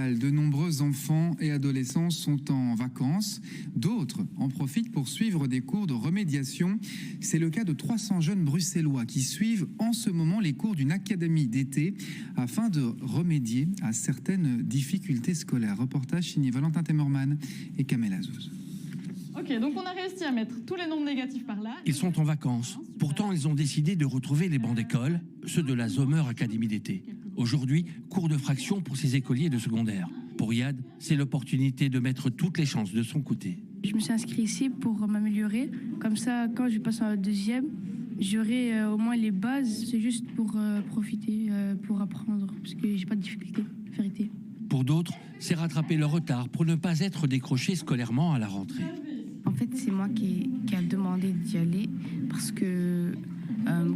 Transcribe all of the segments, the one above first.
De nombreux enfants et adolescents sont en vacances. D'autres en profitent pour suivre des cours de remédiation. C'est le cas de 300 jeunes bruxellois qui suivent en ce moment les cours d'une académie d'été afin de remédier à certaines difficultés scolaires. Reportage signé Valentin Temmerman et Kamel Azouz. Ok, donc on a réussi à mettre tous les nombres négatifs par là. Ils sont en vacances. Pourtant, ils ont décidé de retrouver les bancs d'école, ceux de la Zomer Académie d'été. Aujourd'hui, cours de fraction pour ces écoliers de secondaire. Pour Yad, c'est l'opportunité de mettre toutes les chances de son côté. Je me suis inscrit ici pour m'améliorer. Comme ça, quand je passe en deuxième, j'aurai au moins les bases. C'est juste pour profiter, pour apprendre, parce que j'ai pas de difficulté, vérité. Pour d'autres, c'est rattraper leur retard pour ne pas être décroché scolairement à la rentrée. En fait, c'est moi qui a demandé d'y aller parce que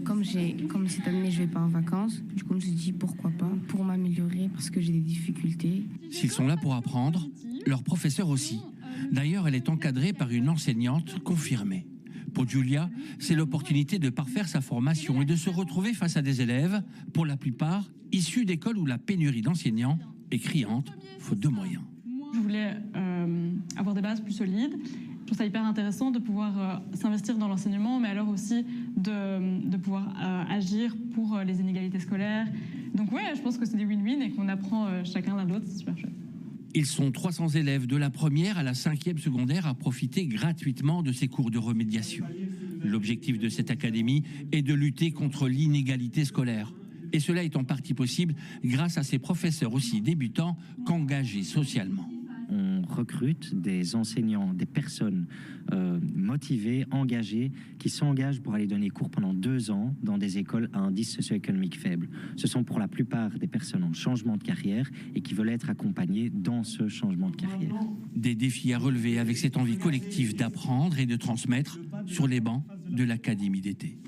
comme cette année je vais pas en vacances, du coup je me suis dit pourquoi pas, pour m'améliorer parce que j'ai des difficultés. S'ils sont là pour apprendre, leur professeur aussi. D'ailleurs, elle est encadrée par une enseignante confirmée. Pour Julia, c'est l'opportunité de parfaire sa formation et de se retrouver face à des élèves, pour la plupart issus d'écoles où la pénurie d'enseignants est criante, faute de moyens. Je voulais avoir des bases plus solides. Je trouve ça hyper intéressant de pouvoir s'investir dans l'enseignement, mais alors aussi de pouvoir agir pour les inégalités scolaires. Donc ouais, je pense que c'est des win-win et qu'on apprend chacun l'un de l'autre, c'est super chouette. Ils sont 300 élèves de la première à la 5e secondaire à profiter gratuitement de ces cours de remédiation. L'objectif de cette académie est de lutter contre l'inégalité scolaire. Et cela est en partie possible grâce à ces professeurs aussi débutants qu'engagés socialement. On recrute des enseignants, des personnes motivées, engagées, qui s'engagent pour aller donner cours pendant 2 ans dans des écoles à indice socio-économique faible. Ce sont pour la plupart des personnes en changement de carrière et qui veulent être accompagnées dans ce changement de carrière. Des défis à relever avec cette envie collective d'apprendre et de transmettre sur les bancs de l'Académie d'été.